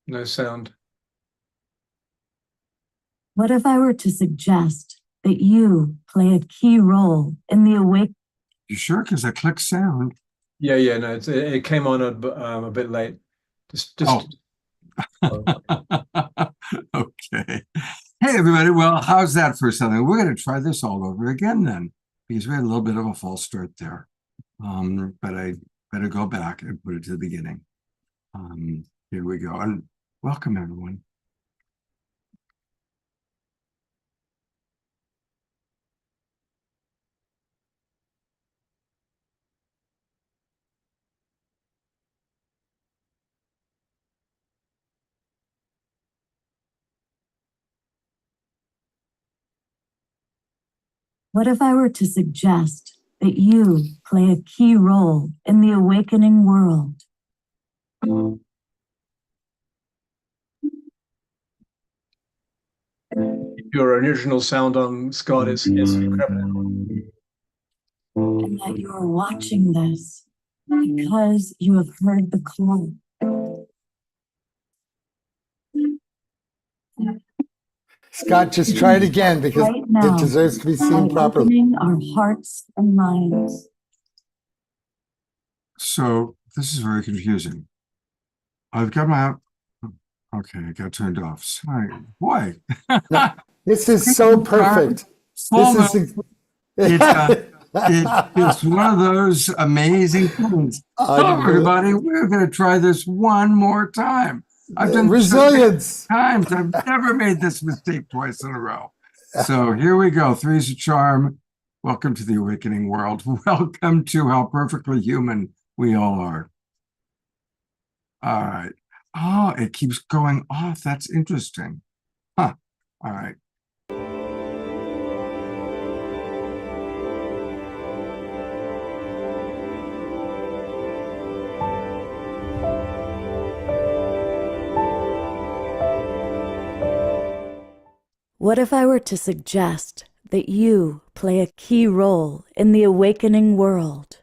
No sound. What if I were to suggest that you play a key role in the awakening? You sure? Because I clicked sound. Yeah. No, it came on a bit late. Just. Oh. Okay. Hey, everybody. Well, how's that for something? We're going to try this all over again then, because we had a little bit of a false start there. But I better go back and put it to the beginning. Here we go. And welcome, everyone. What if I were to suggest that you play a key role in the awakening world? Your original sound on Scott is incredible. And that you are watching this because you have heard the call. Scott, just try it again because Right now, it deserves to be seen by properly. opening our hearts and minds. So this is very confusing. I've got my, okay, I got turned off. Sorry. Boy. No, this is so perfect. This is It's one of those amazing things. Hello, everybody. We're going to try this one more time. I've done resilience times. I've never made this mistake twice in a row. So here we go. Three's a charm. Welcome to the awakening world. Welcome to how perfectly human we all are. All right. Oh, it keeps going off. That's interesting. Huh. All right. What if I were to suggest that you play a key role in the awakening world?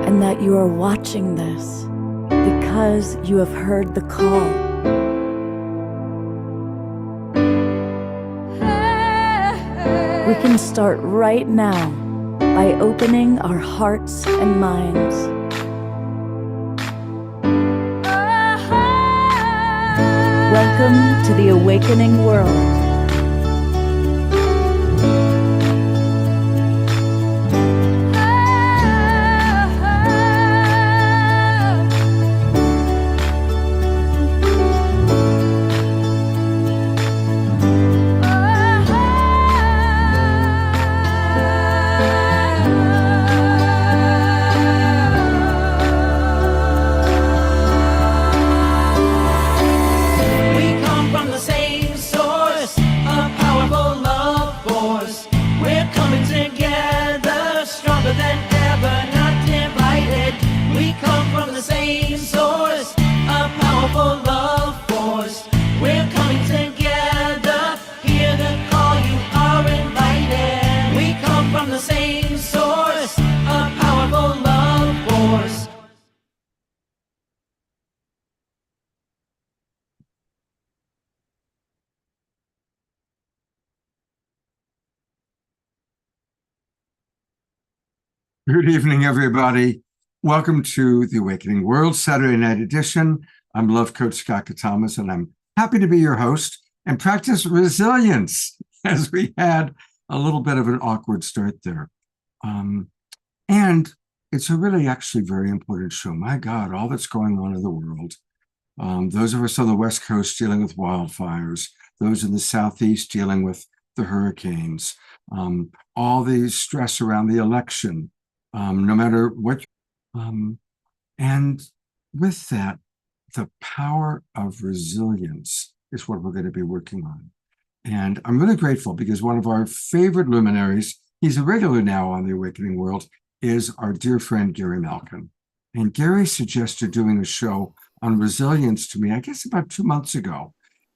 And that you are watching this because you have heard the call. We can start right now by opening our hearts and minds. Welcome to the awakening world. Good evening, everybody. Welcome to the Awakening World Saturday Night Edition. I'm Love Coach Scott Katamas, and I'm happy to be your host and practice resilience as we had a little bit of an awkward start there. And it's a really actually very important show. My God, all that's going on in the world. Those of us on the West Coast dealing with wildfires, those in the Southeast dealing with the hurricanes, all the stress around the election, no matter what. And with that, the power of resilience is what we're going to be working on. And I'm really grateful because one of our favorite luminaries, he's a regular now on the Awakening World, is our dear friend, Gary Malkin. And Gary suggested doing a show on resilience to me, I guess about 2 months ago.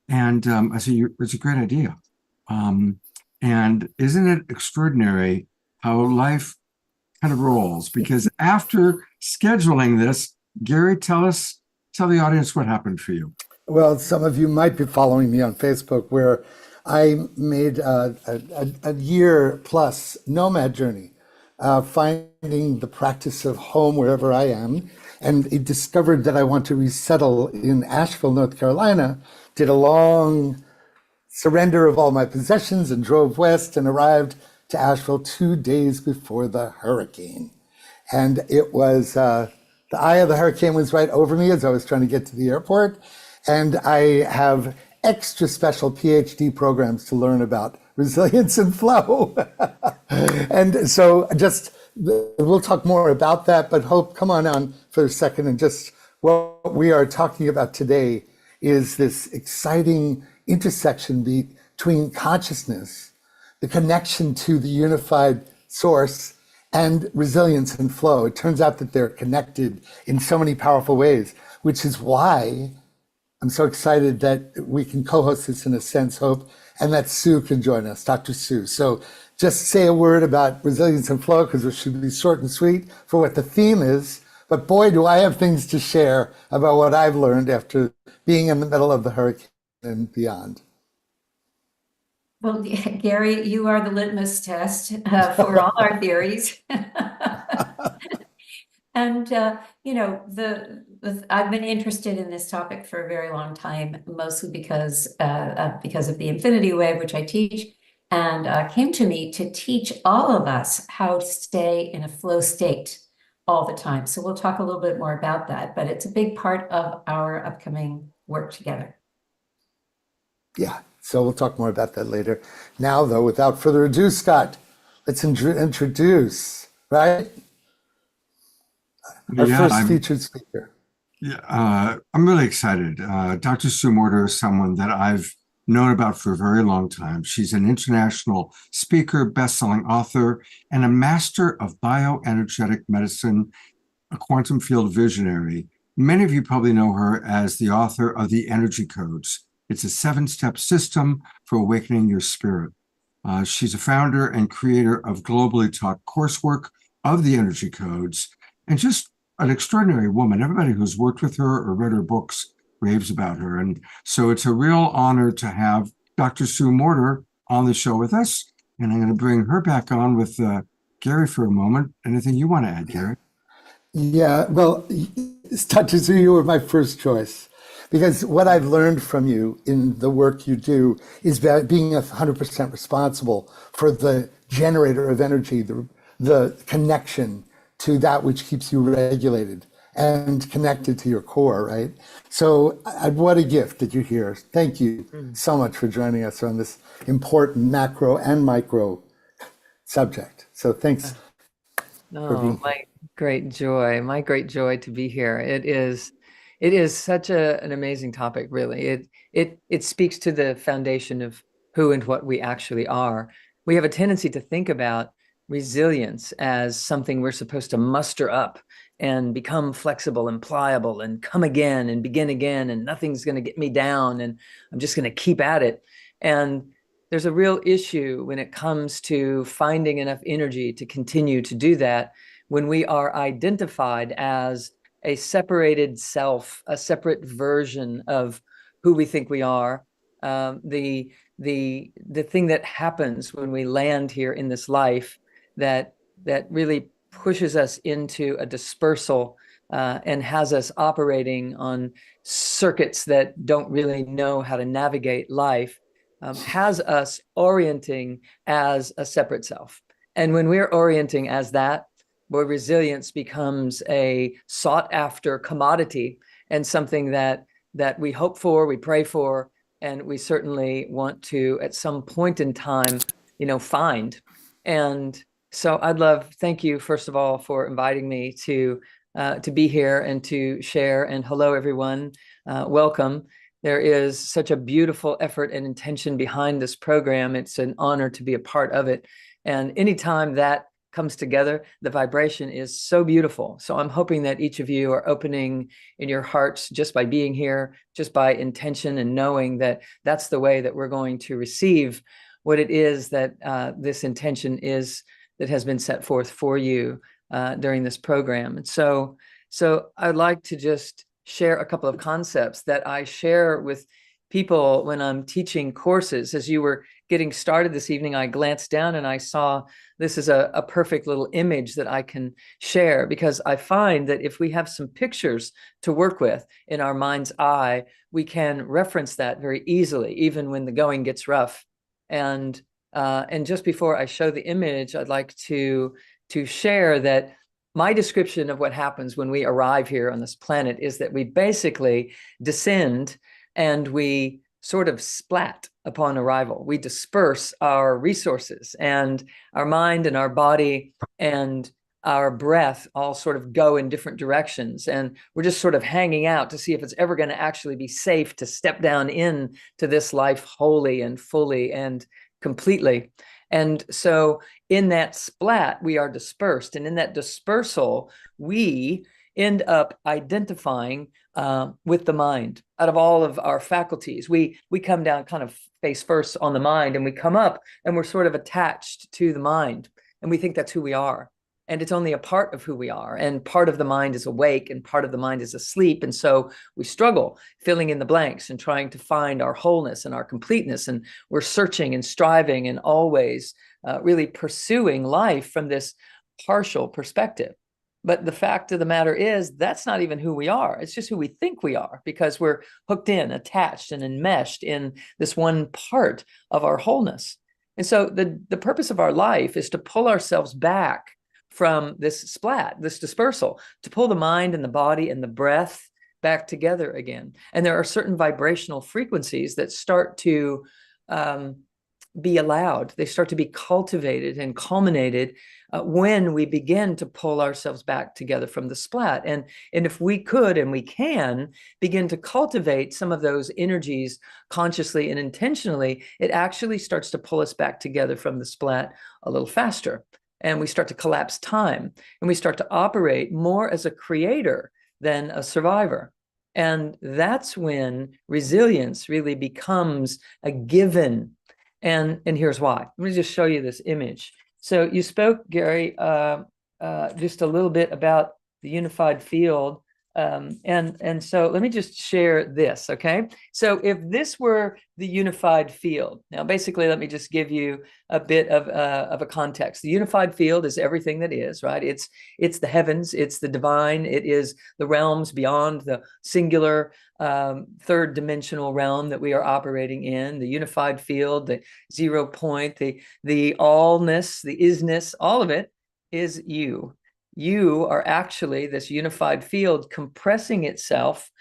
And I said, it's a great idea. And isn't it extraordinary how life kind of rolls? Because after scheduling this, Gary, tell the audience what happened for you. Well, some of you might be following me on Facebook, where I made a year plus nomad journey, finding the practice of home wherever I am, and it discovered that I want to resettle in Asheville, North Carolina. Did a long surrender of all my possessions and drove west and arrived to Asheville 2 days before the hurricane. And it was the eye of the hurricane was right over me as I was trying to get to the airport. And I have extra special PhD programs to learn about resilience and flow. And so we'll talk more about that, but Hope, come on for a second. And just what we are talking about today is this exciting intersection between consciousness, the connection to the unified source, and resilience and flow. It turns out that they're connected in so many powerful ways, which is why I'm so excited that we can co-host this in a sense, Hope, and that Sue can join us, Dr. Sue. So just say a word about resilience and flow, because it should be short and sweet for what the theme is. But boy, do I have things to share about what I've learned after being in the middle of the hurricane and beyond. Well, Gary, you are the litmus test for all our theories. And, I've been interested in this topic for a very long time, mostly because of the Infinity Wave, which I teach, and came to me to teach all of us how to stay in a flow state all the time. So we'll talk a little bit more about that, but it's a big part of our upcoming work together. Yeah, so we'll talk more about that later. Now, though, without further ado, Scott, let's introduce, right? Our first featured speaker. Yeah, I'm really excited. Dr. Sue Morter is someone that I've known about for a very long time. She's an international speaker, best-selling author, and a master of bioenergetic medicine, a quantum field visionary. Many of you probably know her as the author of the Energy Codes. It's a 7-step system for awakening your spirit. She's a founder and creator of globally taught coursework of the Energy Codes, and just an extraordinary woman. Everybody who's worked with her or read her books raves about her. And so it's a real honor to have Dr. Sue Morter on the show with us. And I'm going to bring her back on with Gary for a moment. Anything you want to add, Gary? Yeah, well, Dr. Sue, you were my first choice, because what I've learned from you in the work you do is that being 100% responsible for the generator of energy, the connection to that which keeps you regulated and connected to your core, right? So what a gift did you hear. Thank you so much for joining us on this important macro and micro subject. So thanks for being here. My great joy to be here. It is such an amazing topic, really. It speaks to the foundation of who and what we actually are. We have a tendency to think about resilience as something we're supposed to muster up and become flexible and pliable and come again and begin again, and nothing's going to get me down and I'm just going to keep at it. And there's a real issue when it comes to finding enough energy to continue to do that when we are identified as a separated self, a separate version of who we think we are. The thing that happens when we land here in this life that really pushes us into a dispersal and has us operating on circuits that don't really know how to navigate life, has us orienting as a separate self. And when we're orienting as that, where resilience becomes a sought after commodity and something that we hope for, we pray for, and we certainly want to at some point in time, find. And so thank you, first of all, for inviting me to be here and to share. And hello, everyone. Welcome. There is such a beautiful effort and intention behind this program. It's an honor to be a part of it. And anytime that comes together, the vibration is so beautiful. So I'm hoping that each of you are opening in your hearts just by being here, just by intention and knowing that that's the way that we're going to receive what it is that this intention is that has been set forth for you during this program. And so I'd like to just share a couple of concepts that I share with people when I'm teaching courses. As you were getting started this evening, I glanced down and I saw this is a perfect little image that I can share, because I find that if we have some pictures to work with in our mind's eye, we can reference that very easily, even when the going gets rough. And just before I show the image, I'd like to share that my description of what happens when we arrive here on this planet is that we basically descend and we sort of splat upon arrival. We disperse our resources, and our mind and our body and our breath all sort of go in different directions. And we're just sort of hanging out to see if it's ever going to actually be safe to step down in to this life wholly and fully and completely. And so in that splat, we are dispersed. And in that dispersal, we end up identifying with the mind. Out of all of our faculties, we come down kind of face first on the mind, and we come up and we're sort of attached to the mind. And we think that's who we are. And it's only a part of who we are. And part of the mind is awake and part of the mind is asleep. And so we struggle filling in the blanks and trying to find our wholeness and our completeness. And we're searching and striving and always really pursuing life from this partial perspective. But the fact of the matter is, that's not even who we are. It's just who we think we are, because we're hooked in, attached, and enmeshed in this one part of our wholeness. And so the purpose of our life is to pull ourselves back from this splat, this dispersal, to pull the mind and the body and the breath back together again. And there are certain vibrational frequencies that start to be allowed. They start to be cultivated and culminated when we begin to pull ourselves back together from the splat. And if we could, and we can, begin to cultivate some of those energies consciously and intentionally, it actually starts to pull us back together from the splat a little faster. And we start to collapse time, and we start to operate more as a creator than a survivor. And that's when resilience really becomes a given. And here's why. Let me just show you this image. So you spoke, Gary, just a little bit about the unified field. And so let me just share this, okay? So if this were the unified field, now basically let me just give you a bit of a context. The unified field is everything that is, right? It's the heavens, it's the divine, it is the realms beyond the singular third dimensional realm that we are operating in, the unified field, the 0 point, the allness, the isness, all of it is you. You are actually this unified field compressing itself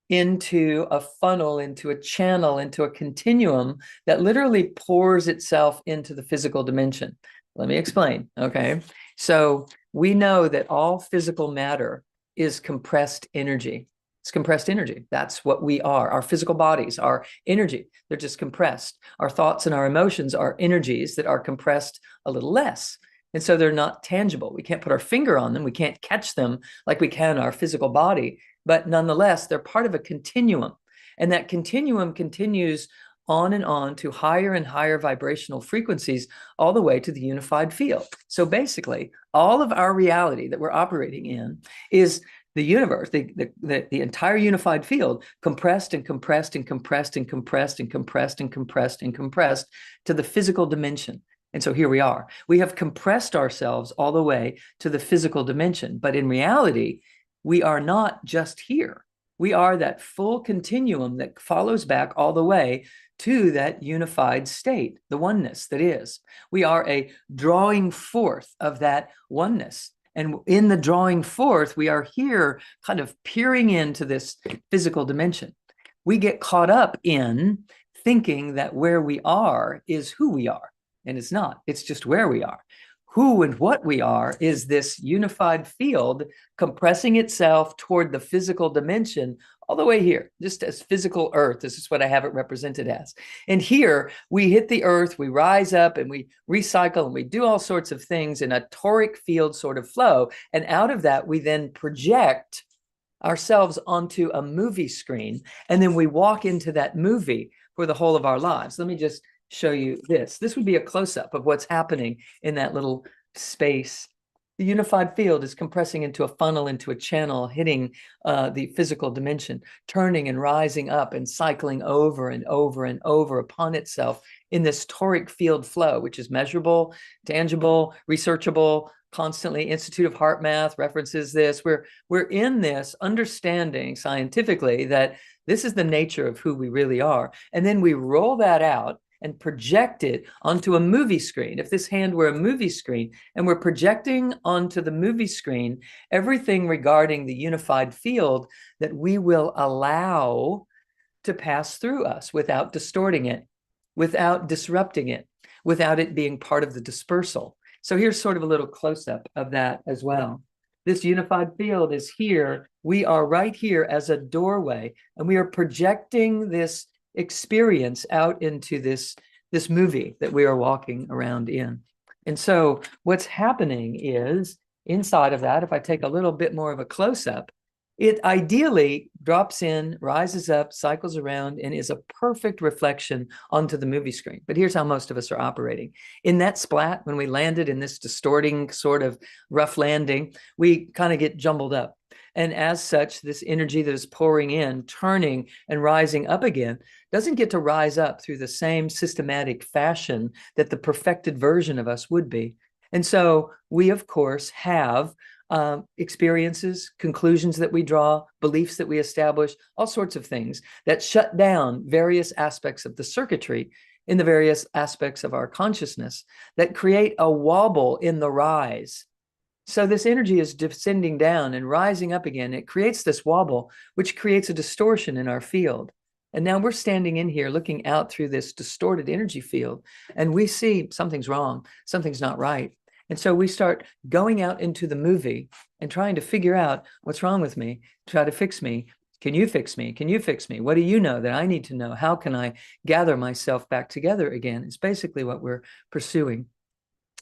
into a funnel, into a channel, into a continuum that literally pours itself into the physical dimension. Let me explain, okay? So we know that all physical matter is compressed energy. It's compressed energy. That's what we are. Our physical bodies are energy. They're just compressed. Our thoughts and our emotions are energies that are compressed a little less. And so they're not tangible. We can't put our finger on them. We can't catch them like we can our physical body. But nonetheless, they're part of a continuum. And that continuum continues on and on to higher and higher vibrational frequencies all the way to the unified field. So basically, all of our reality that we're operating in is the universe, the entire unified field, compressed and compressed and compressed and compressed and compressed and compressed and compressed to the physical dimension. And so here we are. We have compressed ourselves all the way to the physical dimension. But in reality, we are not just here. We are that full continuum that follows back all the way to that unified state, the oneness that is. We are a drawing forth of that oneness. And in the drawing forth, we are here kind of peering into this physical dimension. We get caught up in thinking that where we are is who we are. And it's not. It's just where we are. Who and what we are is this unified field compressing itself toward the physical dimension all the way here, just as physical earth. This is what I have it represented as. And here we hit the earth, we rise up and we recycle and we do all sorts of things in a toric field sort of flow. And out of that, we then project ourselves onto a movie screen. And then we walk into that movie for the whole of our lives. Let me just show you this. This would be a close-up of what's happening in that little space. The unified field is compressing into a funnel, into a channel, hitting the physical dimension, turning and rising up and cycling over and over and over upon itself in this toric field flow, which is measurable, tangible, researchable, constantly. Institute of Heart Math references this. We're in this understanding scientifically that this is the nature of who we really are. And then we roll that out and project it onto a movie screen. If this hand were a movie screen, and we're projecting onto the movie screen everything regarding the unified field that we will allow to pass through us without distorting it, without disrupting it, without it being part of the dispersal. So here's sort of a little close-up of that as well. This unified field is here. We are right here as a doorway, and we are projecting this experience out into this movie that we are walking around in. And so what's happening is inside of that, if I take a little bit more of a close-up, it ideally drops in, rises up, cycles around, and is a perfect reflection onto the movie screen. But here's how most of us are operating. In that splat, when we landed in this distorting sort of rough landing, we kind of get jumbled up. And as such, this energy that is pouring in, turning and rising up again, doesn't get to rise up through the same systematic fashion that the perfected version of us would be. And so we, of course, have experiences, conclusions that we draw, beliefs that we establish, all sorts of things that shut down various aspects of the circuitry in the various aspects of our consciousness that create a wobble in the rise. So this energy is descending down and rising up again. It creates this wobble, which creates a distortion in our field. And now we're standing in here looking out through this distorted energy field, and we see something's wrong, something's not right. And so we start going out into the movie and trying to figure out what's wrong with me, try to fix me. Can you fix me? Can you fix me? What do you know that I need to know? How can I gather myself back together again? It's basically what we're pursuing.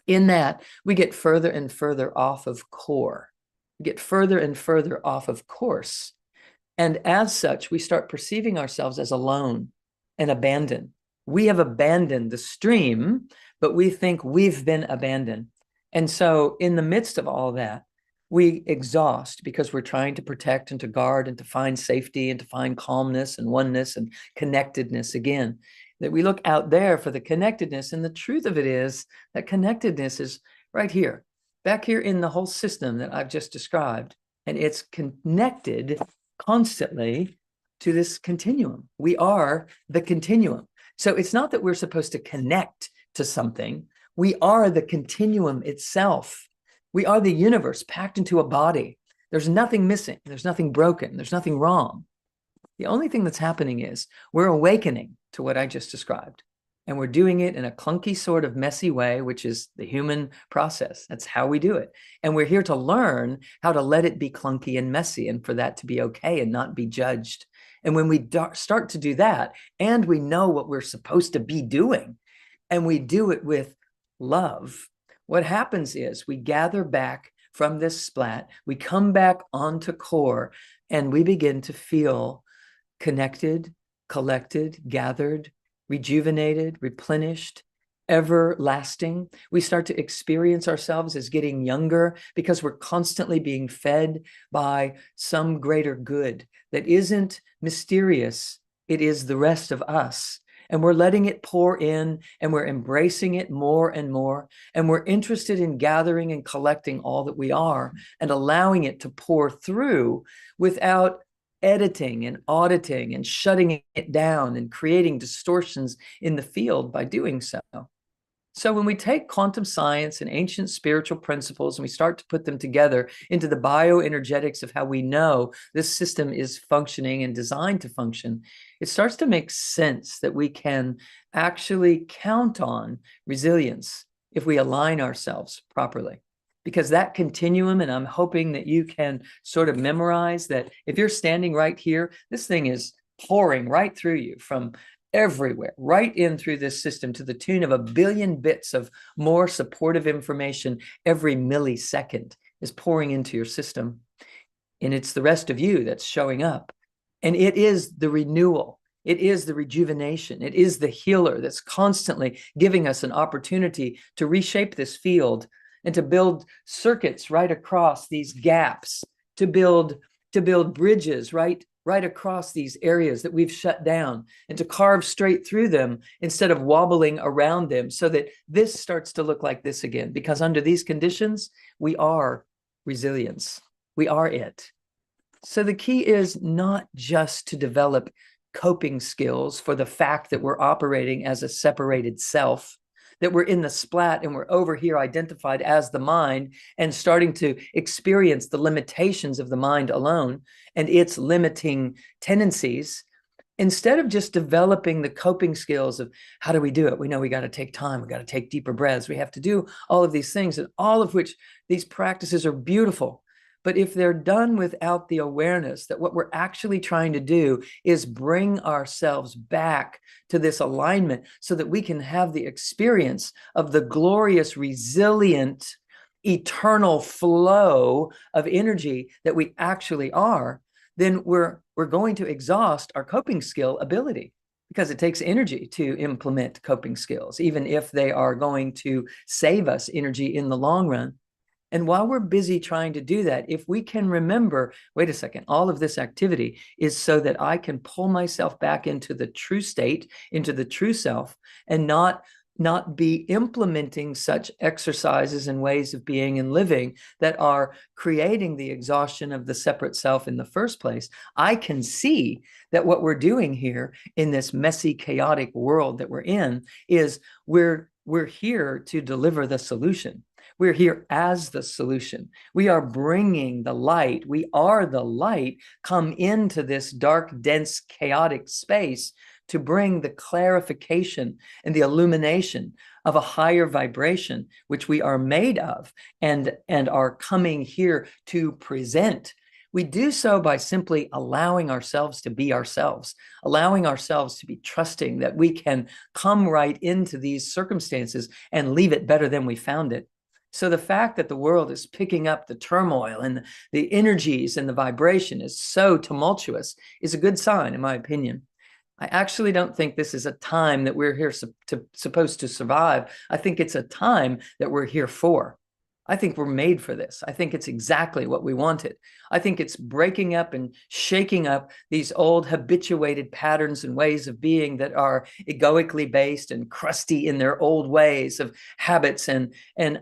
In that, we get further and further off of core. We get further and further off of course. And as such, we start perceiving ourselves as alone and abandoned. We have abandoned the stream, but we think we've been abandoned. And so in the midst of all that, we exhaust because we're trying to protect and to guard and to find safety and to find calmness and oneness and connectedness again. That we look out there for the connectedness, and the truth of it is that connectedness is right here, back here in the whole system that I've just described, and it's connected constantly to this continuum. We are the continuum. So it's not that we're supposed to connect to something. We are the continuum itself. We are the universe packed into a body. There's nothing missing. There's nothing broken. There's nothing wrong. The only thing that's happening is we're awakening to what I just described. And we're doing it in a clunky sort of messy way, which is the human process. That's how we do it. And we're here to learn how to let it be clunky and messy and for that to be okay and not be judged. And when we start to do that, and we know what we're supposed to be doing, and we do it with love, what happens is we gather back from this splat, we come back onto core, and we begin to feel connected, collected, gathered, rejuvenated, replenished, everlasting. We start to experience ourselves as getting younger because we're constantly being fed by some greater good that isn't mysterious. It is the rest of us. And we're letting it pour in, and we're embracing it more and more. And we're interested in gathering and collecting all that we are and allowing it to pour through without editing and auditing and shutting it down and creating distortions in the field by doing so. So when we take quantum science and ancient spiritual principles and we start to put them together into the bioenergetics of how we know this system is functioning and designed to function, it starts to make sense that we can actually count on resilience if we align ourselves properly. Because that continuum, and I'm hoping that you can sort of memorize that if you're standing right here, this thing is pouring right through you from everywhere, right in through this system to the tune of 1 billion bits of more supportive information every millisecond is pouring into your system. And it's the rest of you that's showing up. And it is the renewal. It is the rejuvenation. It is the healer that's constantly giving us an opportunity to reshape this field and to build circuits right across these gaps, to build bridges right across these areas that we've shut down, and to carve straight through them instead of wobbling around them, so that this starts to look like this again. Because under these conditions, we are resilience. We are it. So the key is not just to develop coping skills for the fact that we're operating as a separated self, that we're in the splat and we're over here identified as the mind and starting to experience the limitations of the mind alone and its limiting tendencies. Instead of just developing the coping skills of how do we do it? We know we got to take time. We got to take deeper breaths. We have to do all of these things, and all of which these practices are beautiful. But if they're done without the awareness that what we're actually trying to do is bring ourselves back to this alignment so that we can have the experience of the glorious, resilient, eternal flow of energy that we actually are, then we're going to exhaust our coping skill ability, because it takes energy to implement coping skills, even if they are going to save us energy in the long run. And while we're busy trying to do that, if we can remember, wait a second, all of this activity is so that I can pull myself back into the true state, into the true self, and not be implementing such exercises and ways of being and living that are creating the exhaustion of the separate self in the first place, I can see that what we're doing here in this messy, chaotic world that we're in is we're here to deliver the solution. We're here as the solution. We are bringing the light. We are the light come into this dark, dense, chaotic space to bring the clarification and the illumination of a higher vibration, which we are made of and are coming here to present. We do so by simply allowing ourselves to be ourselves, allowing ourselves to be trusting that we can come right into these circumstances and leave it better than we found it. So the fact that the world is picking up the turmoil and the energies and the vibration is so tumultuous is a good sign, in my opinion. I actually don't think this is a time that we're here supposed to survive. I think it's a time that we're here for. I think we're made for this. I think it's exactly what we wanted. I think it's breaking up and shaking up these old habituated patterns and ways of being that are egoically based and crusty in their old ways of habits and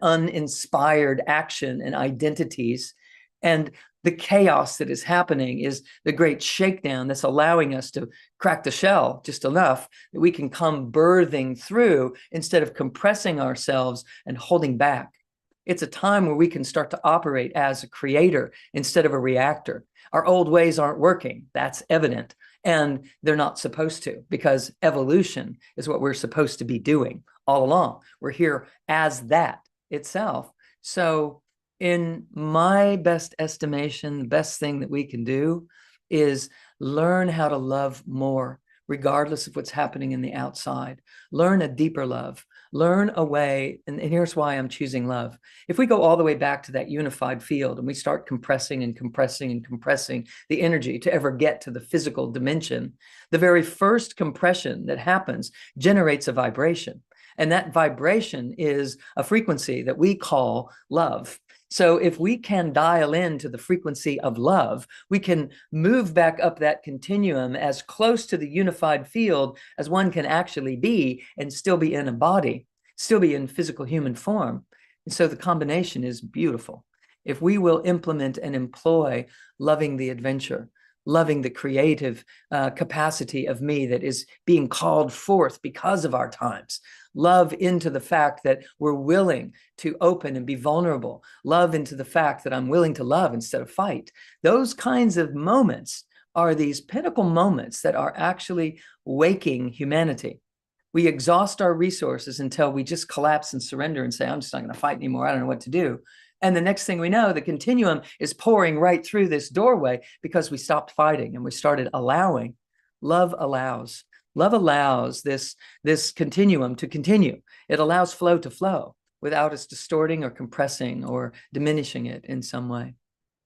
uninspired action and identities. And the chaos that is happening is the great shakedown that's allowing us to crack the shell just enough that we can come birthing through instead of compressing ourselves and holding back. It's a time where we can start to operate as a creator instead of a reactor. Our old ways aren't working. That's evident. And they're not supposed to, because evolution is what we're supposed to be doing all along. We're here as that itself. So in my best estimation, the best thing that we can do is learn how to love more, regardless of what's happening in the outside. Learn a deeper love. Learn a way, and here's why I'm choosing love. If we go all the way back to that unified field and we start compressing and compressing and compressing the energy to ever get to the physical dimension, the very first compression that happens generates a vibration. And that vibration is a frequency that we call love. So if we can dial into the frequency of love, we can move back up that continuum as close to the unified field as one can actually be and still be in a body, still be in physical human form. And so the combination is beautiful. If we will implement and employ loving the adventure, loving the creative capacity of me that is being called forth because of our times, love into the fact that we're willing to open and be vulnerable, love into the fact that I'm willing to love instead of fight. Those kinds of moments are these pinnacle moments that are actually waking humanity. We exhaust our resources until we just collapse and surrender and say, I'm just not going to fight anymore. I don't know what to do. And the next thing we know, the continuum is pouring right through this doorway because we stopped fighting and we started allowing. Love allows. Love allows this continuum to continue. It allows flow to flow without us distorting or compressing or diminishing it in some way.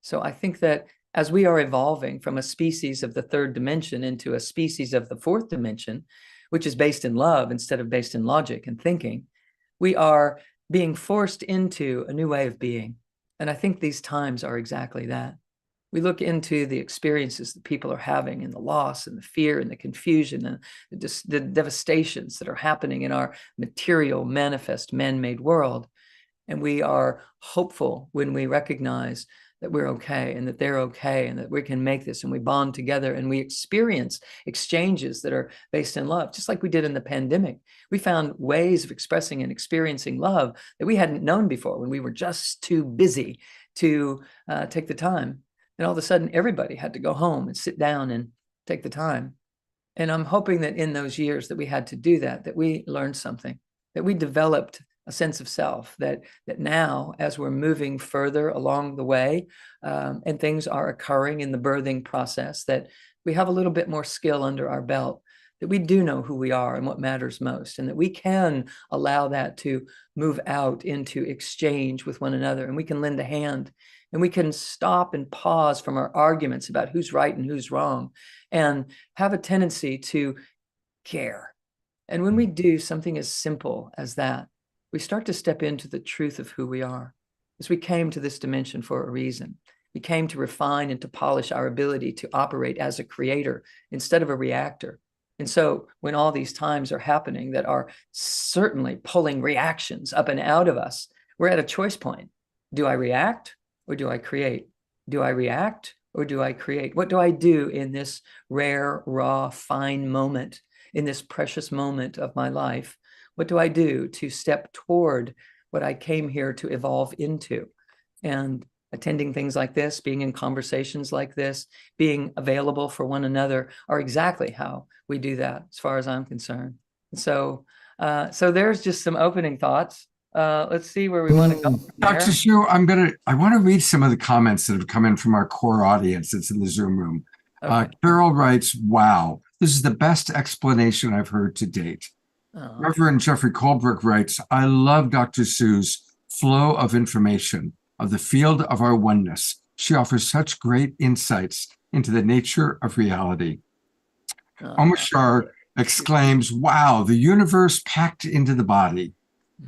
So I think that as we are evolving from a species of the third dimension into a species of the fourth dimension, which is based in love instead of based in logic and thinking, we are being forced into a new way of being. And I think these times are exactly that. We look into the experiences that people are having and the loss and the fear and the confusion and the devastations that are happening in our material, manifest, man-made world. And we are hopeful when we recognize that we're okay and that they're okay and that we can make this, and we bond together and we experience exchanges that are based in love, just like we did in the pandemic. We found ways of expressing and experiencing love that we hadn't known before when we were just too busy to take the time. And all of a sudden, everybody had to go home and sit down and take the time. And I'm hoping that in those years that we had to do that, that we learned something, that we developed a sense of self, that now, as we're moving further along the way, and things are occurring in the birthing process, that we have a little bit more skill under our belt, that we do know who we are and what matters most, and that we can allow that to move out into exchange with one another, and we can lend a hand, and we can stop and pause from our arguments about who's right and who's wrong, and have a tendency to care. And when we do something as simple as that, we start to step into the truth of who we are. As we came to this dimension for a reason. We came to refine and to polish our ability to operate as a creator instead of a reactor. And so when all these times are happening that are certainly pulling reactions up and out of us, we're at a choice point. Do I react or do I create? Do I react or do I create? What do I do in this rare, raw, fine moment, in this precious moment of my life? What do I do to step toward what I came here to evolve into? And attending things like this, being in conversations like this, being available for one another are exactly how we do that, as far as I'm concerned. And so there's just some opening thoughts. Let's see where we want to go from there. Dr. Sue, I want to read some of the comments that have come in from our core audience that's in the Zoom room. Okay. Carol writes, wow, this is the best explanation I've heard to date. Oh. Reverend Jeffrey Colbrook writes, I love Dr. Sue's flow of information of the field of our oneness. She offers such great insights into the nature of reality. Oh. Omashar exclaims, wow, the universe packed into the body.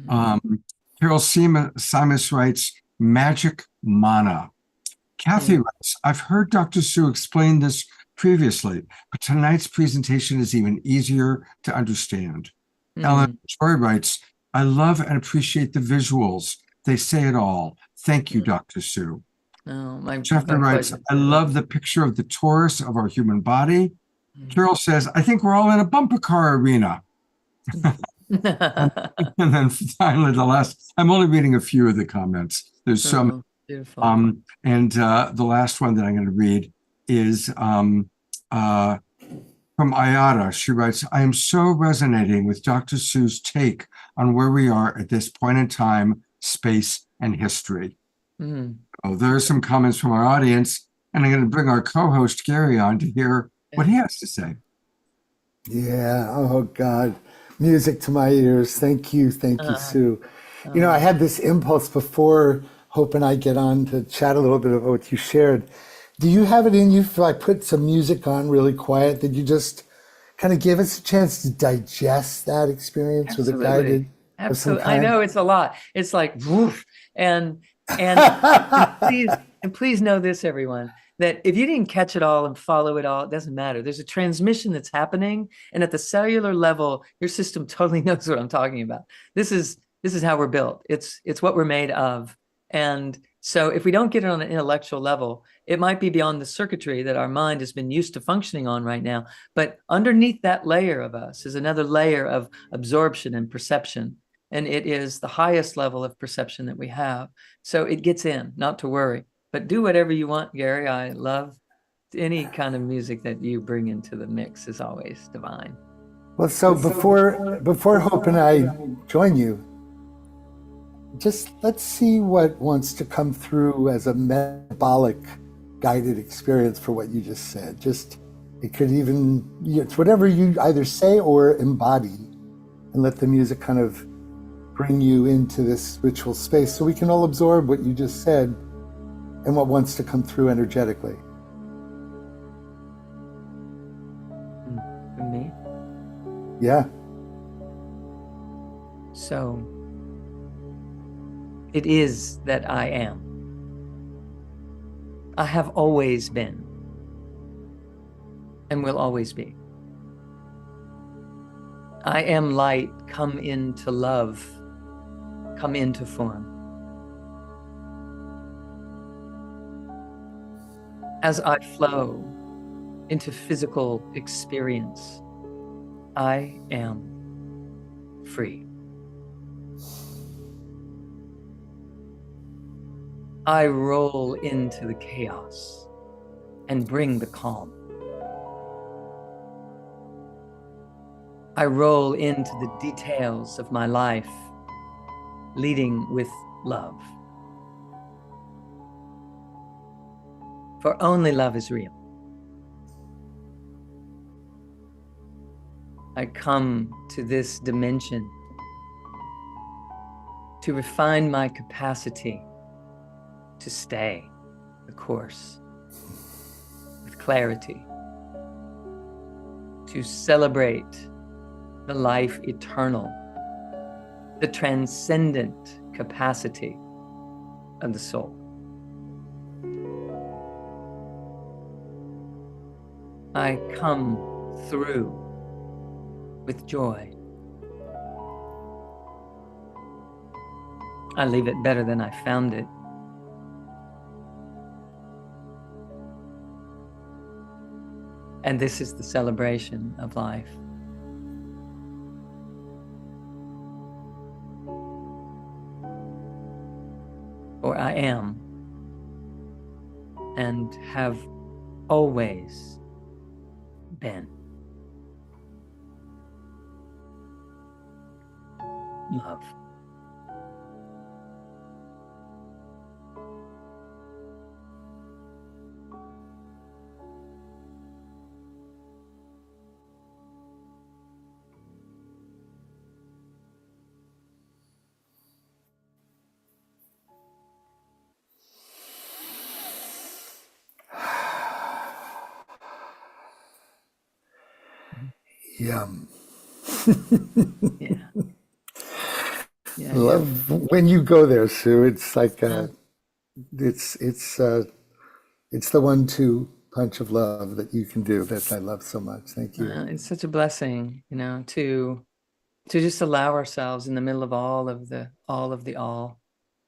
Carol Simus writes, magic mana. Kathy writes, I've heard Dr. Sue explain this previously, but tonight's presentation is even easier to understand. Ellen Joy writes, I love and appreciate the visuals. They say it all. Thank you, Dr. Sue. Oh, Jeffrey writes, pleasure. I love the picture of the torus of our human body. Carol says, I think we're all in a bumper car arena. And then finally, the last, I'm only reading a few of the comments. There's some, beautiful. and the last one that I'm going to read is from Ayada. She writes, I am so resonating with Dr. Sue's take on where we are at this point in time, space, and history. Oh, there are some comments from our audience, and I'm going to bring our co-host Gary on to hear what he has to say. Yeah. Oh, God. Music to my ears. Thank you, Sue. You know, I had this impulse before Hope and I get on to chat a little bit about what you shared. Do you have it in you if I put some music on really quiet that you just kind of give us a chance to digest that experience with a guided? Absolutely. I know it's a lot. It's like woof. And please know this, everyone, that if you didn't catch it all and follow it all, it doesn't matter. There's a transmission that's happening, and at the cellular level, your system totally knows what I'm talking about. This is how we're built. It's what we're made of. And so if we don't get it on an intellectual level, it might be beyond the circuitry that our mind has been used to functioning on right now. But underneath that layer of us is another layer of absorption and perception. And it is the highest level of perception that we have. So it gets in, not to worry. But do whatever you want, Gary. I love any kind of music that you bring into the mix is always divine. Well, so before Hope and I join you, just let's see what wants to come through as a metabolic guided experience for what you just said. Just, it could even, it's whatever you either say or embody, and let the music kind of bring you into this ritual space so we can all absorb what you just said and what wants to come through energetically. Yeah. So it is that I am. I have always been and will always be. I am light, come into love, come into form. As I flow into physical experience, I am free. I roll into the chaos and bring the calm. I roll into the details of my life, leading with love. For only love is real. I come to this dimension to refine my capacity to stay the course with clarity, to celebrate the life eternal, the transcendent capacity of the soul. I come through with joy. I leave it better than I found it. And this is the celebration of life. For I am and have always been love. Yum. Yeah. Yeah. Love when you go there, Sue. It's like Yeah. it's the 1-2 punch of love that you can do that I love so much. Thank you. It's such a blessing, to just allow ourselves in the middle of all of the all,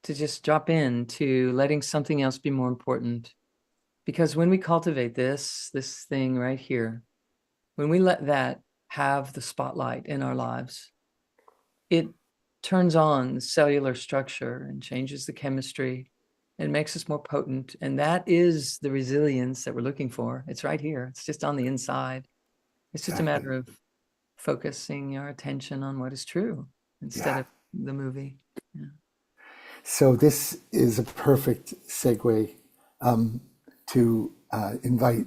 to just drop in to letting something else be more important. Because when we cultivate this thing right here, when we let that have the spotlight in our lives, it turns on the cellular structure and changes the chemistry and makes us more potent. And that is the resilience that we're looking for. It's right here. It's just on the inside. It's just a matter of focusing our attention on what is true instead of the movie. Yeah. So this is a perfect segue to invite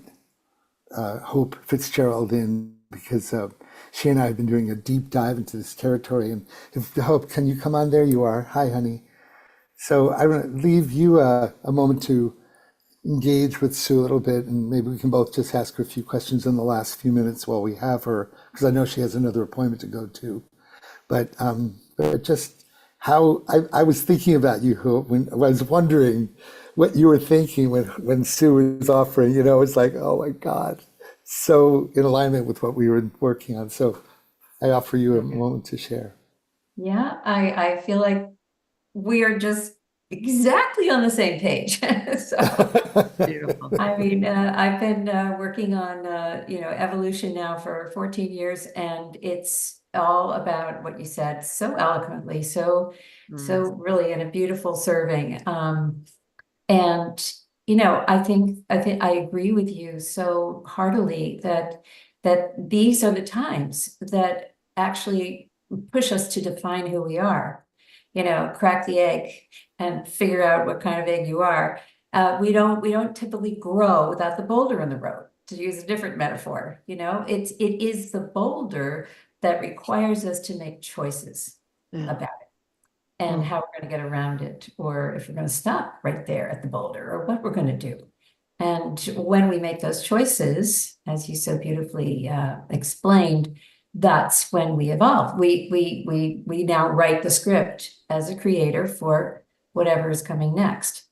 Hope Fitzgerald in, because she and I have been doing a deep dive into this territory. And Hope, can you come on? There you are. Hi, honey. So I want to leave you a moment to engage with Sue a little bit, and maybe we can both just ask her a few questions in the last few minutes while we have her, because I know she has another appointment to go to. But just how I was thinking about you, Hope, when I was wondering what you were thinking when Sue was offering. It's like, oh my God, so in alignment with what we were working on. So I offer you a moment to share. Yeah, I feel like we are just exactly on the same page. So, Beautiful. I mean, I've been working on, evolution now for 14 years, and it's all about what you said so eloquently, so really in a beautiful serving. And I think I agree with you so heartily that these are the times that actually push us to define who we are. Crack the egg and figure out what kind of egg you are. We don't typically grow without the boulder in the road, to use a different metaphor. It is the boulder that requires us to make choices about it and how we're going to get around it, or if we're going to stop right there at the boulder, or what we're going to do. And when we make those choices, as you so beautifully explained, that's when we evolve. We now write the script as a creator for whatever is coming next.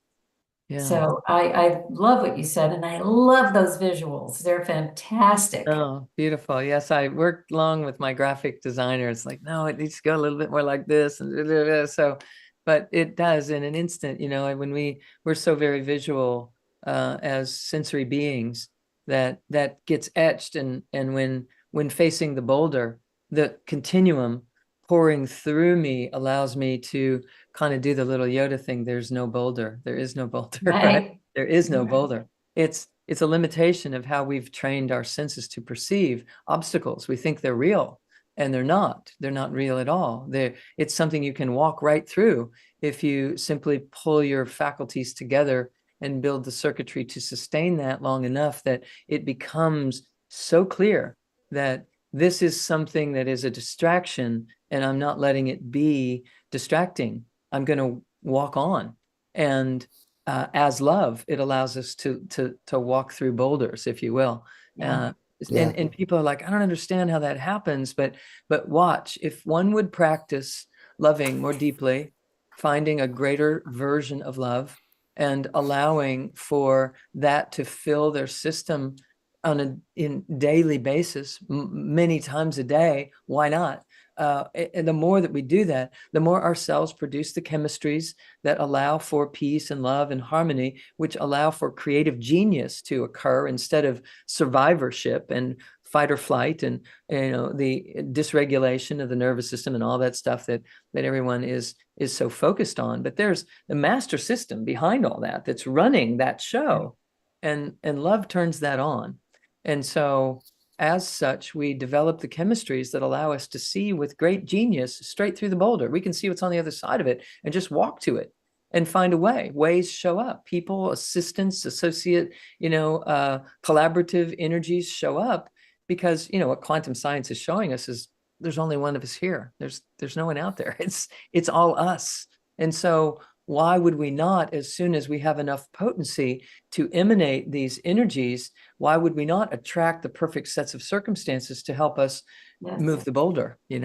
Yeah. So I love what you said, and I love those visuals. They're fantastic. Oh, beautiful. Yes, I worked long with my graphic designer. It's like, no, it needs to go a little bit more like this. And so, but it does in an instant, you know, when we're so very visual as sensory beings that gets etched. And when facing the boulder, the continuum pouring through me allows me to kind of do the little Yoda thing. There's no boulder. There is no boulder, right? Right. There is no Right. boulder. It's a limitation of how we've trained our senses to perceive obstacles. We think they're real, and they're not. They're not real at all. It's something you can walk right through if you simply pull your faculties together and build the circuitry to sustain that long enough that it becomes so clear that this is something that is a distraction, and I'm not letting it be distracting. I'm going to walk on. And as love, it allows us to walk through boulders, if you will. Yeah. And people are like, I don't understand how that happens, but watch, if one would practice loving more deeply, finding a greater version of love, and allowing for that to fill their system on in daily basis, many times a day, why not? And the more that we do that, the more our cells produce the chemistries that allow for peace and love and harmony, which allow for creative genius to occur instead of survivorship and fight or flight, and the dysregulation of the nervous system and all that stuff that everyone is so focused on. But there's the master system behind all that that's running that show, and love turns that on. And so as such, we develop the chemistries that allow us to see with great genius straight through the boulder. We can see what's on the other side of it and just walk to it and find a way. Ways show up. People, assistants, associate, collaborative energies show up, because, what quantum science is showing us is there's only one of us here. There's no one out there. It's all us. And so why would we not, as soon as we have enough potency to emanate these energies, why would we not attract the perfect sets of circumstances to help us Yes. move the boulder, Yes.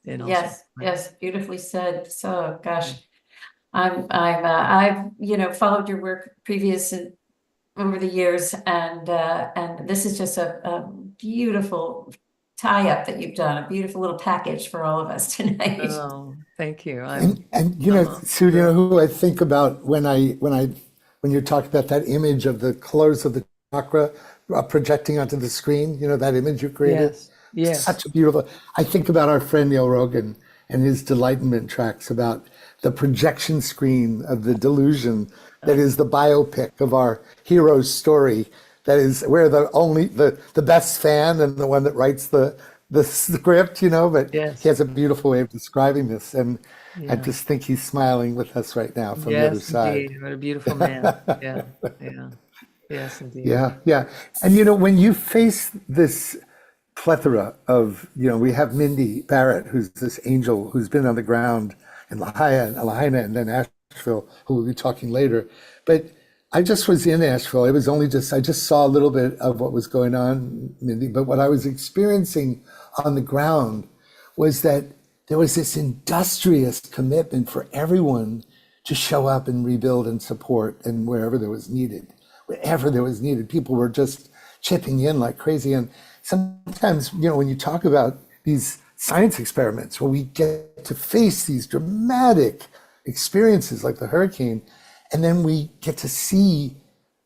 and also, Yes, right? yes, beautifully said. So, gosh, I've followed your work over the years, and this is just a beautiful tie-up that you've done, a beautiful little package for all of us tonight. Oh, thank you. And Sue, who I think about when you're talking about that image of the colors of the chakra projecting onto the screen, that image you created. Yes. Such a beautiful. I think about our friend Neil Rogan and his Delightment tracks about the projection screen of the delusion that is the biopic of our hero's story. That is where the best fan and the one that writes the script, but Yes. he has a beautiful way of describing this. And I Yeah. just think he's smiling with us right now from the other Yes, side. indeed. What a beautiful man. Yeah. Yes, indeed. Yeah. And when you face this plethora of, we have Mindy Barrett, who's this angel who's been on the ground in Lahaina and then Asheville, who we'll be talking later. But I just was in Asheville. I just saw a little bit of what was going on, Mindy. But what I was experiencing on the ground was that there was this industrious commitment for everyone to show up and rebuild and support, and wherever there was needed, people were just chipping in like crazy. And sometimes, when you talk about these science experiments, where we get to face these dramatic experiences like the hurricane, and then we get to see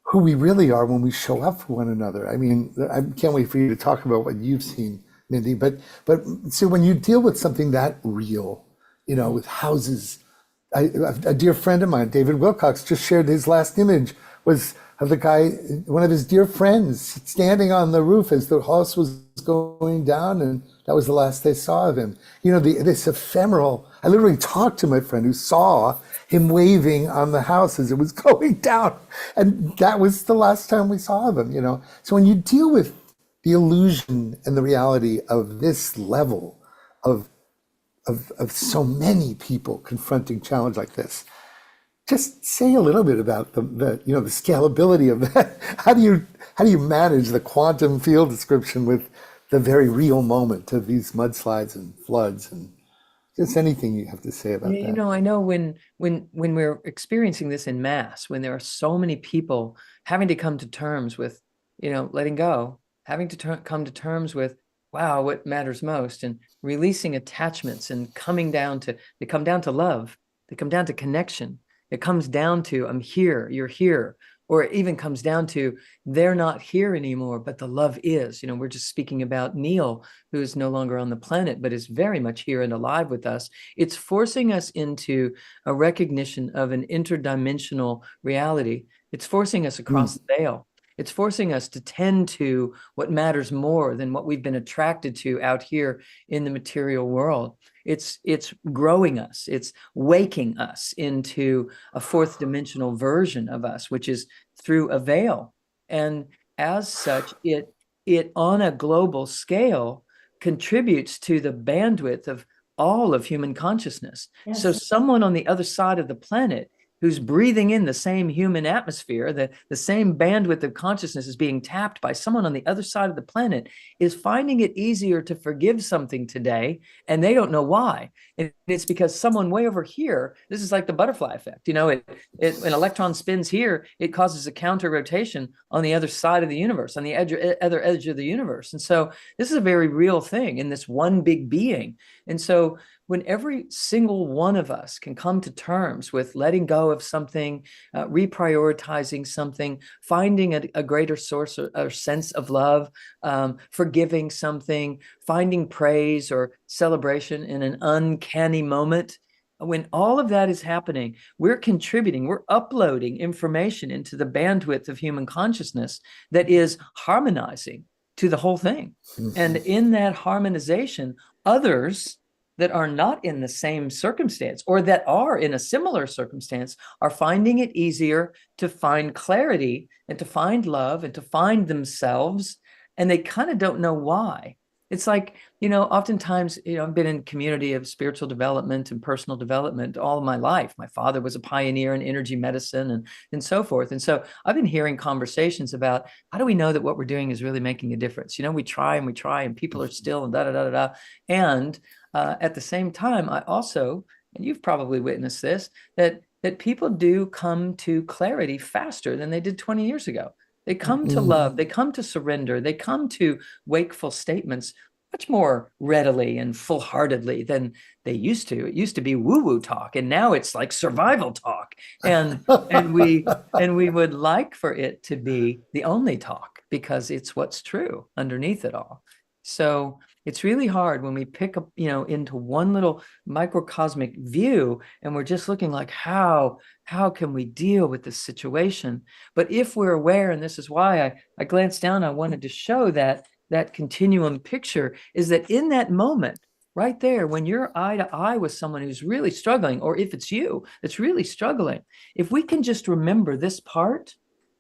who we really are when we show up for one another. I mean, I can't wait for you to talk about what you've seen, Mindy. But so when you deal with something that real, with houses, a dear friend of mine, David Wilcox, just shared his last image was of the guy, one of his dear friends, standing on the roof as the house was going down, and that was the last they saw of him. This ephemeral. I literally talked to my friend who saw him waving on the house as it was going down, and that was the last time we saw of him. So when you deal with the illusion and the reality of this level of so many people confronting challenge like this, just say a little bit about the scalability of that. How do you manage the quantum field description with the very real moment of these mudslides and floods, and just anything you have to say about Yeah, that. I know when we're experiencing this in mass, when there are so many people having to come to terms with, letting go, having to come to terms with, wow, what matters most, and releasing attachments and they come down to love, they come down to connection. It comes down to, I'm here, you're here. Or it even comes down to, they're not here anymore, but the love is. We're just speaking about Neil, who is no longer on the planet, but is very much here and alive with us. It's forcing us into a recognition of an interdimensional reality. It's forcing us across the veil. It's forcing us to tend to what matters more than what we've been attracted to out here in the material world. It's growing us. It's waking us into a fourth dimensional version of us, which is through a veil. And as such, it on a global scale contributes to the bandwidth of all of human consciousness. Yes. So someone on the other side of the planet who's breathing in the same human atmosphere, the same bandwidth of consciousness is being tapped by someone on the other side of the planet, is finding it easier to forgive something today, and they don't know why. And it's because someone way over here, this is like the butterfly effect. An electron spins here, it causes a counter rotation on the other side of the universe, on the other edge of the universe. And so this is a very real thing in this one big being. And so when every single one of us can come to terms with letting go of something, reprioritizing something, finding a greater source or sense of love, forgiving something, finding praise or celebration in an uncanny moment, when all of that is happening, we're contributing, we're uploading information into the bandwidth of human consciousness that is harmonizing to the whole thing. And in that harmonization, others that are not in the same circumstance or that are in a similar circumstance are finding it easier to find clarity and to find love and to find themselves. And they kind of don't know why. It's like, oftentimes, I've been in community of spiritual development and personal development all of my life. My father was a pioneer in energy medicine and so forth. And so I've been hearing conversations about, how do we know that what we're doing is really making a difference? We try and people are still and da-da-da-da-da. And at the same time, I also, and you've probably witnessed this, that people do come to clarity faster than they did 20 years ago. They come to love, they come to surrender, they come to wakeful statements much more readily and full-heartedly than they used to. It used to be woo-woo talk, and now it's like survival talk. And we would like for it to be the only talk because it's what's true underneath it all. So it's really hard when we pick up, into one little microcosmic view, and we're just looking like, how can we deal with this situation? But if we're aware, and this is why I glanced down, I wanted to show that continuum picture, is that in that moment, right there, when you're eye to eye with someone who's really struggling, or if it's you that's really struggling, if we can just remember this part,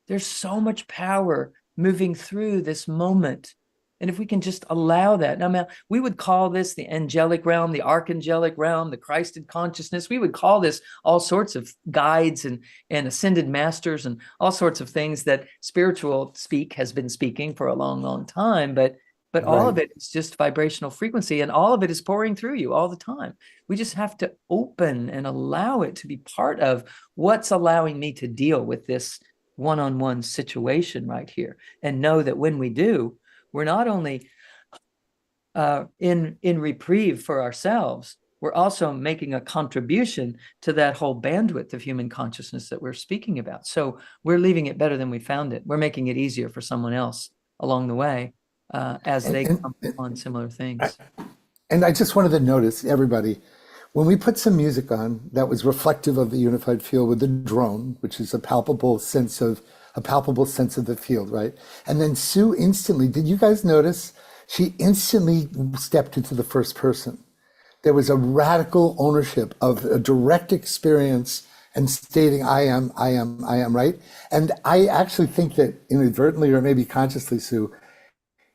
there's so much power moving through this moment. And if we can just allow that, now we would call this the angelic realm, the archangelic realm, the Christed consciousness. We would call this all sorts of guides and ascended masters and all sorts of things that spiritual speak has been speaking for a long, long time. But all of it is just vibrational frequency, and all of it is pouring through you all the time. We just have to open and allow it to be part of what's allowing me to deal with this one-on-one situation right here, and know that when we do, we're not only in reprieve for ourselves, we're also making a contribution to that whole bandwidth of human consciousness that we're speaking about. So we're leaving it better than we found it. We're making it easier for someone else along the way as they come on similar things. And I just wanted to notice, everybody, when we put some music on that was reflective of the unified field with the drone, which is a palpable sense of the field, right? And then Sue instantly, did you guys notice? She instantly stepped into the first person. There was a radical ownership of a direct experience and stating, I am, right? And I actually think that inadvertently, or maybe consciously, Sue,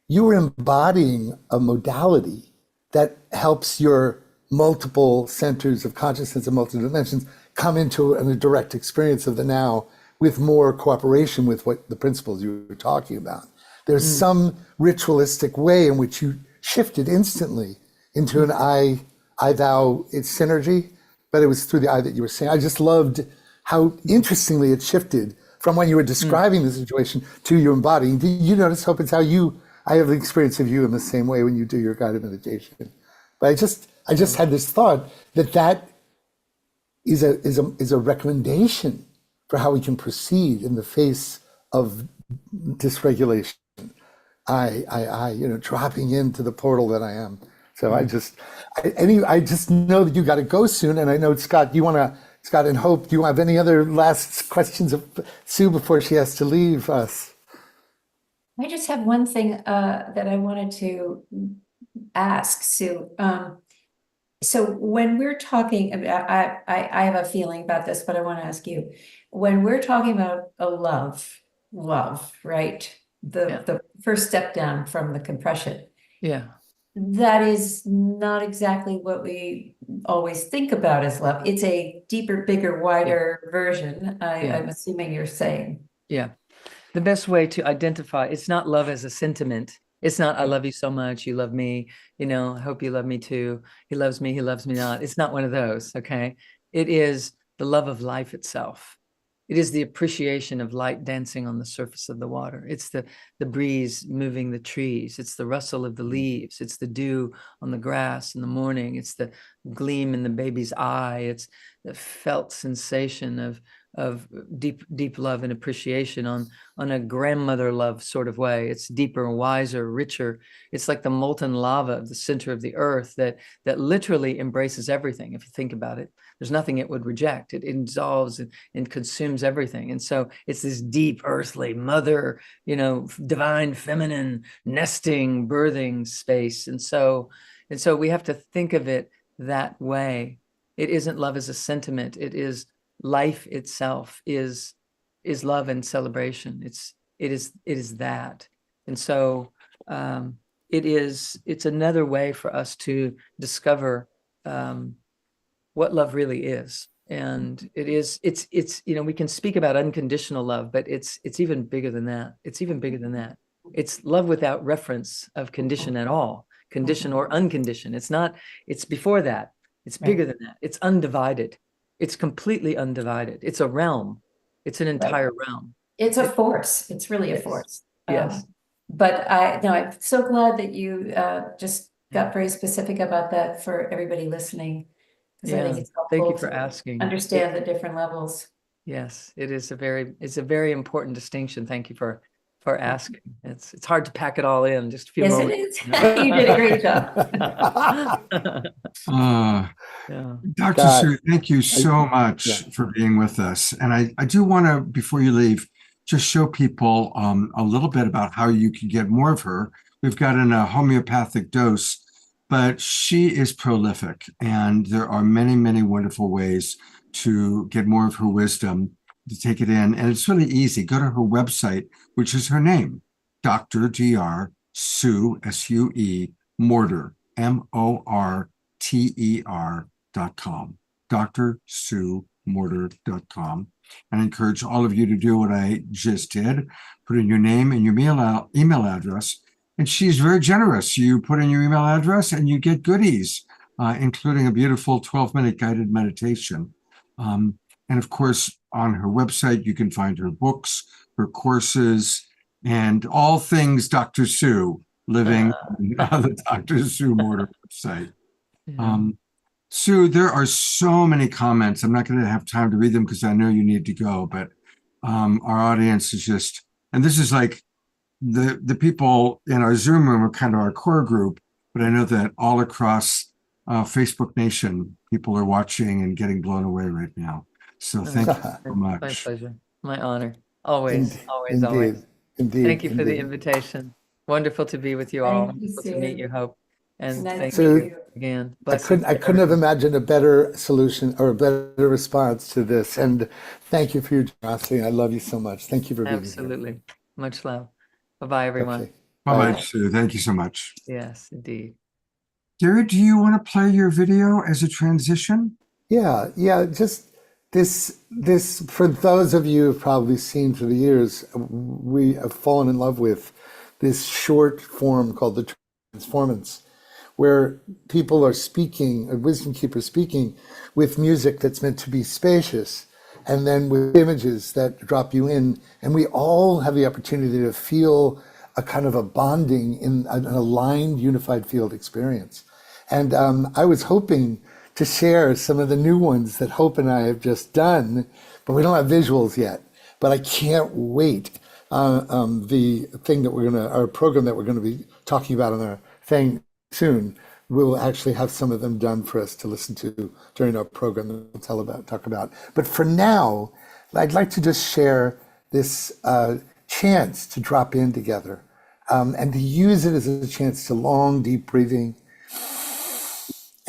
you were embodying a modality that helps your multiple centers of consciousness and multiple dimensions come into a direct experience of the now, with more cooperation with what the principles you were talking about. There's some ritualistic way in which you shifted instantly into an I thou, it's synergy, but it was through the I that you were saying. I just loved how interestingly it shifted from when you were describing the situation to you embodying. Do you notice, Hope, it's how I have the experience of you in the same way when you do your guided meditation. But I just had this thought that is a recommendation for how we can proceed in the face of dysregulation. Dropping into the portal that I am. So I just know that you got to go soon, and I know Scott and Hope, do you have any other last questions of Sue before she has to leave us? I just have one thing that I wanted to ask Sue. So when we're talking about, I have a feeling about this, but I want to ask you, when we're talking about a love, right? The first step down from the compression. Yeah. That is not exactly what we always think about as love. It's a deeper, bigger, wider version, I'm assuming you're saying. Yeah. The best way to identify, it's not love as a sentiment. It's not, I love you so much, you love me, I hope you love me too. He loves me not. It's not one of those, okay? It is the love of life itself. It is the appreciation of light dancing on the surface of the water. It's the breeze moving the trees. It's the rustle of the leaves. It's the dew on the grass in the morning. It's the gleam in the baby's eye. It's the felt sensation of deep love and appreciation on a grandmother love sort of way. It's deeper, wiser, richer. It's like the molten lava of the center of the earth that literally embraces everything. If you think about it, there's nothing it would reject. It dissolves and consumes everything. And so it's this deep earthly mother, divine feminine nesting, birthing space. And so we have to think of it that way. It isn't love as a sentiment. It is life itself is love and celebration. It is that. And so it's another way for us to discover what love really is. And it's we can speak about unconditional love, but it's even bigger than that. It's even bigger than that. It's love without reference of condition at all, condition or unconditioned. It's before that. It's bigger than that. It's undivided. It's completely undivided. It's a realm. It's an entire realm. It's a force. It's really a force. Yes. But I'm so glad that you just got very specific about that for everybody listening. Because I think it's helpful. Thank you for asking. Understand the different levels. Yes, it's a very important distinction. Thank you for asking. It's hard to pack it all in just a few moments. Yes, it is. You did a great job. Dr. Sue, thank you so much for being with us. And I do want to, before you leave, just show people a little bit about how you can get more of her. We've got in a homeopathic dose, but she is prolific, and there are many, many wonderful ways to get more of her wisdom, to take it in. And it's really easy. Go to her website, which is her name, Dr. Sue, S-U-E, Morter, MORTER.com, drsuemorter.com. And I encourage all of you to do what I just did. Put in your name and your email address. And she's very generous. You put in your email address and you get goodies, including a beautiful 12-minute guided meditation. And of course, on her website, you can find her books, her courses, and all things Dr. Sue living on the Dr. Sue Morter website. Sue, there are so many comments. I'm not going to have time to read them because I know you need to go, but our audience is just, and this is like the people in our Zoom room are kind of our core group, but I know that all across Facebook Nation, people are watching and getting blown away right now. So thank you so much. My pleasure. My honor. Always. Indeed. Thank you for the invitation. Wonderful to be with you all. Thank you, Wonderful to meet you, Hope. And Nice thank to you meet you. again. I couldn't have imagined a better solution or a better response to this. And thank you for your generosity. I love you so much. Thank you for being here. Absolutely. Much love. Bye-bye, everyone. Okay. Bye-bye, Sue. Thank you so much. Yes, indeed. Gary, do you want to play your video as a transition? Yeah. Just this, for those of you who've probably seen through the years, we have fallen in love with this short form called the Transformance, where people are speaking, a wisdom keeper speaking with music that's meant to be spacious, and then with images that drop you in. And we all have the opportunity to feel a kind of a bonding in an aligned, unified field experience. And I was hoping to share some of the new ones that Hope and I have just done, but we don't have visuals yet. But I can't wait. The thing that our program that we're gonna be talking about on our thing soon, we'll actually have some of them done for us to listen to during our program that we'll talk about. But for now, I'd like to just share this chance to drop in together and to use it as a chance to long, deep breathing,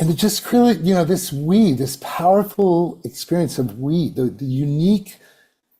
and to just really, this powerful experience of the unique